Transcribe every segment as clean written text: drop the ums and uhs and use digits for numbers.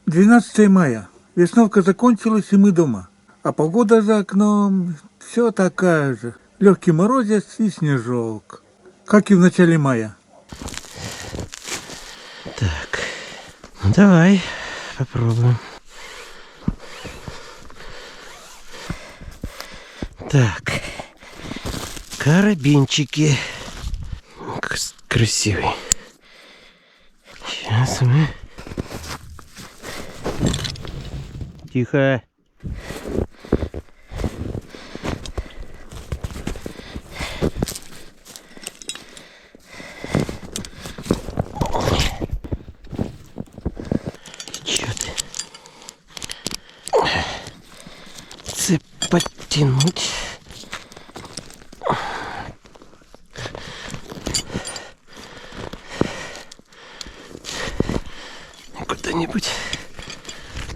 12 мая. Весновка закончилась, и мы дома. А погода за окном все такая же. Легкий морозец и снежок. Как и в начале мая. Так, ну давай попробуем. Так, карабинчики. Красивый. Сейчас мы... Тихо. Чё ты? Цепь подтянуть. Куда-нибудь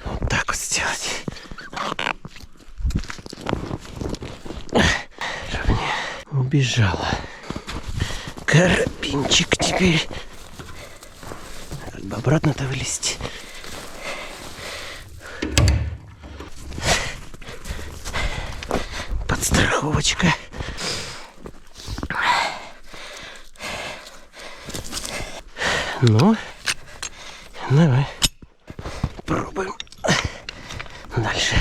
вот так вот сделать. Чтобы не убежала. Карабинчик теперь. Как бы обратно-то вылезть. Подстраховочка. Ну, давай. Пробуем. Дальше.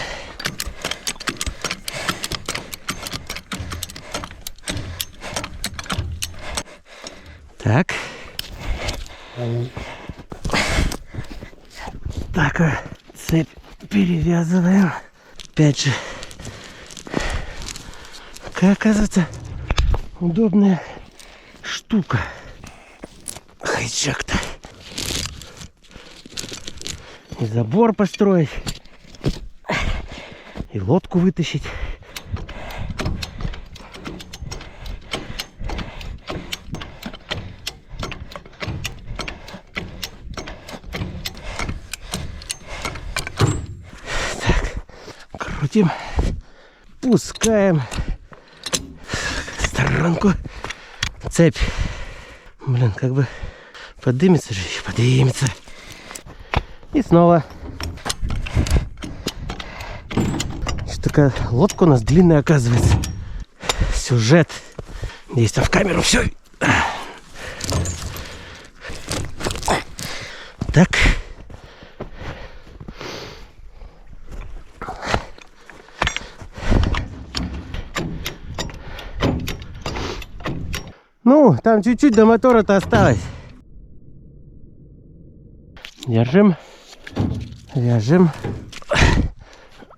Так. Так, цепь перевязываем. Опять же. Какая, оказывается, удобная штука. Хайджак-то. И забор построить, и лодку вытащить. Так, крутим, пускаем в сторонку. Цепь, блин, как бы подымется же, подымется. И снова. Что такая лодка у нас длинная, оказывается. Сюжет. Здесь там в камеру все. Так. Ну, там чуть-чуть до мотора-то осталось. Держим. Вяжем.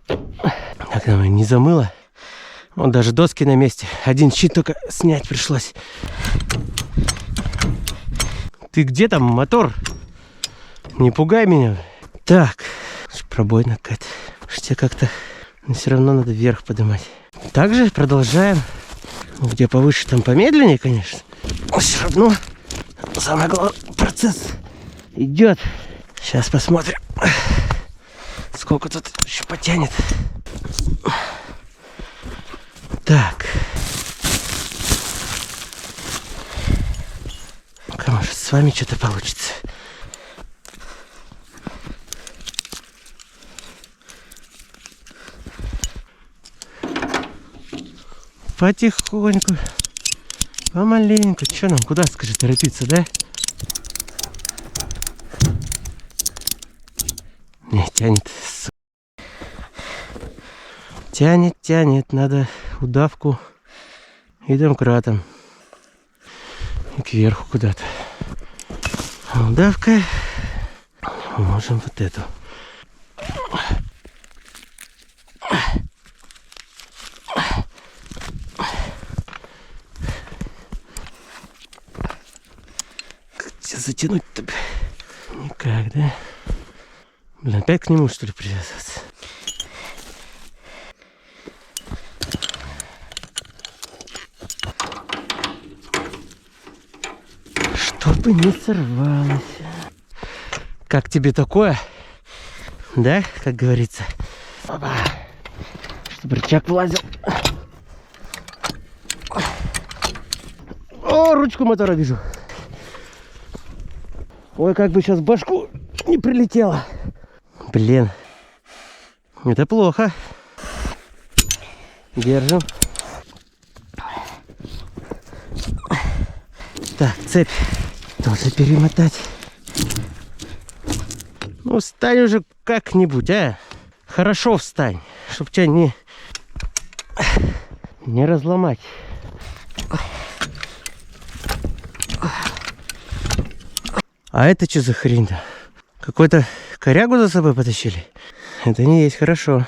Так, там не замыло. Вон даже доски на месте. Один щит только снять пришлось. Ты где там, мотор? Не пугай меня. Так, пробоина какая-то. Тебе как-то все равно надо вверх поднимать. Также продолжаем. Где повыше, там помедленнее, конечно. Но все равно самое главное, процесс идет. Сейчас посмотрим, сколько тут еще потянет. Так. Может, с вами что-то получится. Потихоньку. Помаленьку. Что нам, куда, скажи, торопиться, да? Не, тянет. Тянет, тянет. Надо удавку и домкратом. И кверху куда-то. А удавка. Можем вот эту. Как тебя затянуть-то? Никак, да? Блин, опять к нему, что ли, привязываться? Чтобы не сорвалось. Как тебе такое? Да, как говорится? Опа. Чтобы рычаг влазил. О, ручку мотора вижу. Ой, как бы сейчас в башку не прилетело. Блин. Это плохо. Держим. Так, цепь тоже перемотать. Ну, встань уже как-нибудь, а? Хорошо встань, чтоб тебя не разломать. А это что за хрень-то? Какой-то корягу за собой потащили? Это не есть хорошо.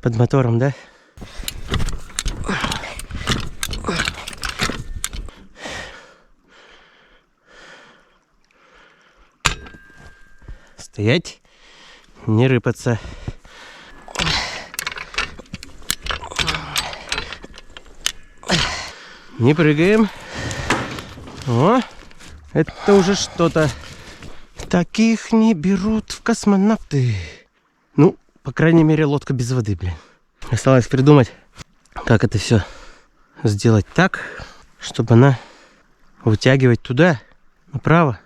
Под мотором, да? Стоять, не рыпаться. Не прыгаем. О, это уже что-то. Таких не берут в космонавты. Ну, по крайней мере, лодка без воды, блин. Осталось придумать, как это все сделать так, чтобы она вытягивать туда, направо,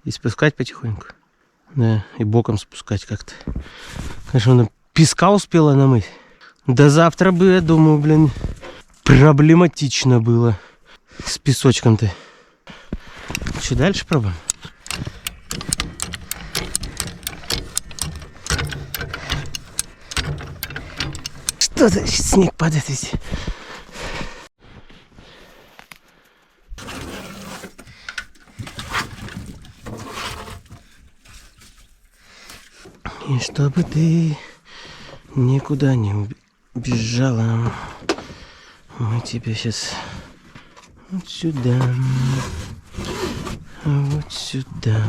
и спускать потихоньку. Да, и боком спускать как-то. Конечно, она песка успела намыть. До завтра бы, я думаю, блин, проблематично было с песочком-то. Что, дальше пробуем? Что за снег падает везде? И чтобы ты никуда не убежала, мы тебя сейчас вот сюда, вот сюда.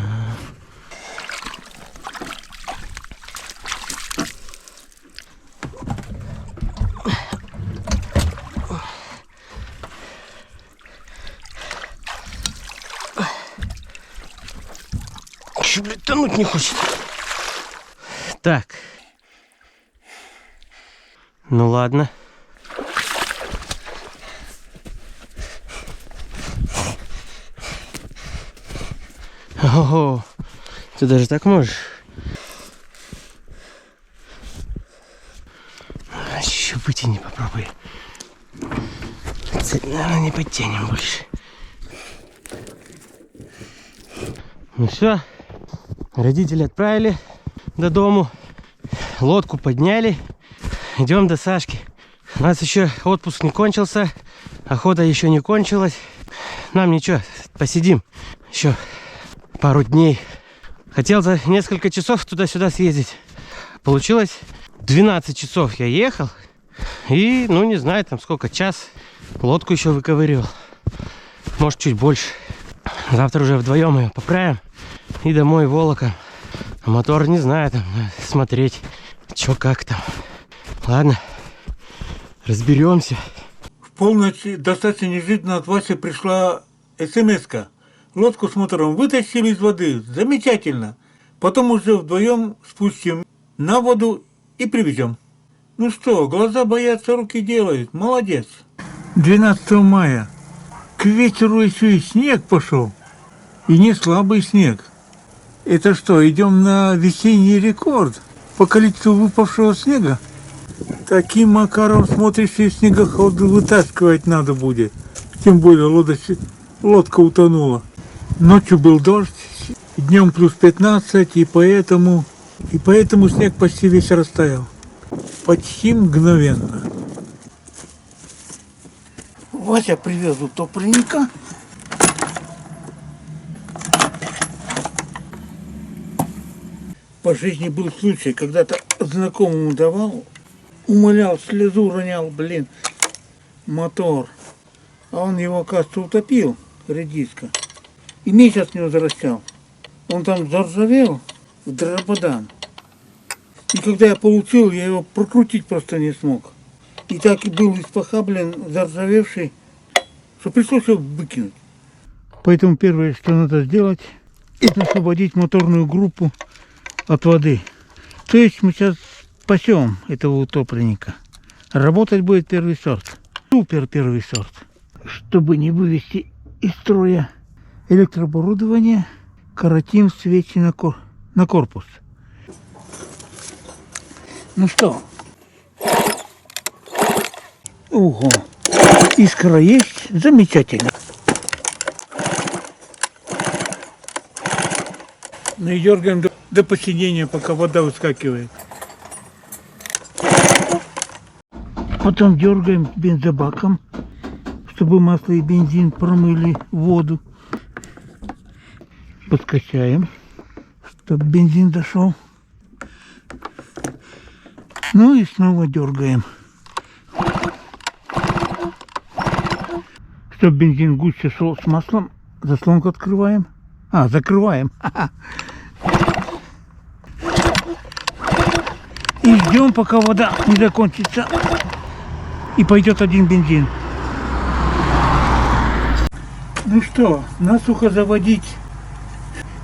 Еще, блядь, тонуть не хочет. Так. Ну ладно. Ого, ты даже так можешь? Еще вытяни, попробуй. Цепь, наверное, не подтянем больше. Ну все, родители отправили до дому, лодку подняли, идем до Сашки. У нас еще отпуск не кончился, охота еще не кончилась. Нам ничего, посидим еще пару дней. Хотел за несколько часов туда-сюда съездить. Получилось 12 часов я ехал. И, ну не знаю, там сколько, час лодку еще выковыривал. Может, чуть больше. Завтра уже вдвоем ее поправим и домой волоком. А мотор не знаю, там смотреть, что как там. Ладно, разберемся. В полночь достаточно неожиданно от Васи пришла смс-ка. Лодку с мотором вытащили из воды. Замечательно. Потом уже вдвоем спустим на воду и привезем. Ну что, глаза боятся, руки делают. Молодец. 12 мая. К вечеру еще и снег пошел. И не слабый снег. Это что, идем на весенний рекорд по количеству выпавшего снега? Таким макаром, смотришь, и снегоход вытаскивать надо будет. Тем более лодка утонула. Ночью был дождь, днем плюс 15, и поэтому снег почти весь растаял. Почти мгновенно. Вася привез утопленника. По жизни был случай, когда-то знакомому давал, умолял, слезу ронял, блин, мотор. А он его, оказывается, утопил, редиска. И месяц не возвращал. Он там заржавел в дрободан. И когда я получил, я его прокрутить просто не смог. И так и был испохаблен, заржавевший, что пришлось его выкинуть. Поэтому первое, что надо сделать, это освободить моторную группу от воды. То есть мы сейчас спасем этого утопленника. Работать будет первый сорт. Супер первый сорт. Чтобы не вывести из строя электрооборудование, коротим свечи на корпус. Ну что? Ого. Искра есть? Замечательно. Ну и дергаем до посинения, пока вода выскакивает. Потом дергаем бензобаком, чтобы масло и бензин промыли воду. Подкачаем, чтобы бензин дошел. Ну и снова дергаем. Чтобы бензин гуще шел с маслом, заслонку открываем. Закрываем. И ждем, пока вода не закончится. И пойдет один бензин. Ну что, насухо заводить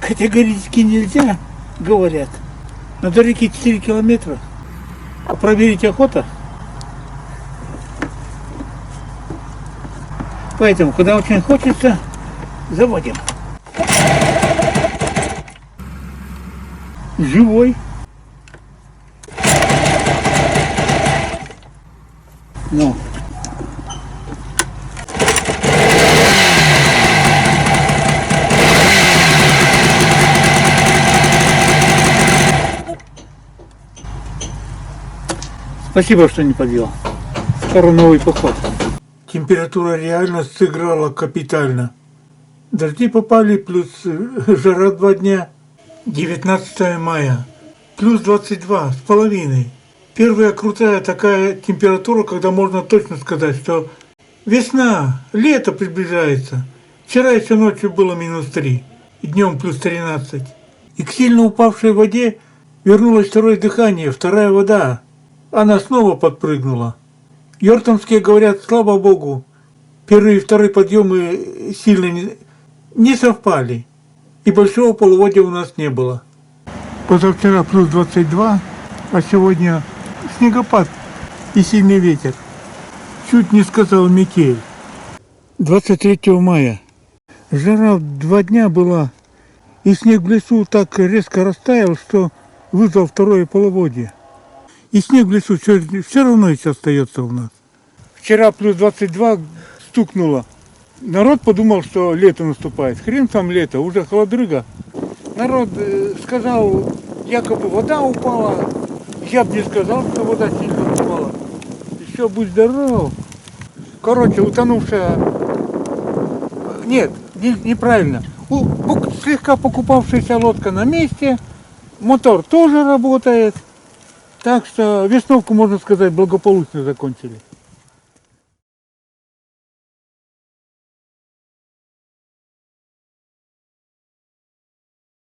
категорически нельзя, говорят. На дороге 4 километра. А проверить охота. Поэтому, когда очень хочется, заводим. Живой. Ну. Спасибо, что не подвел. Скоро новый поход. Температура реально сыграла капитально. Дожди попали, плюс жара 2 дня. 19 мая. Плюс 22 с половиной. Первая крутая такая температура, когда можно точно сказать, что весна, лето приближается. Вчера еще ночью было -3, и днем плюс 13. И к сильно упавшей воде вернулось второе дыхание, вторая вода. Она снова подпрыгнула. Йортомские говорят, слава богу, первый и второй подъемы сильно не совпали. И большого половодья у нас не было. Позавчера плюс 22, а сегодня снегопад и сильный ветер. Чуть не сказал метель. 23 мая. Жара 2 дня была, и снег в лесу так резко растаял, что вызвал второе половодье. И снег в лесу все равно еще остается у нас. Вчера плюс 22 стукнуло. Народ подумал, что лето наступает. Хрен там лето, уже холодрыга. Народ сказал, якобы вода упала. Я бы не сказал, что вода сильно упала. Еще будь здоров. Короче, утонувшая... Нет, неправильно. Слегка покупавшаяся лодка на месте. Мотор тоже работает. Так что весновку, можно сказать, благополучно закончили.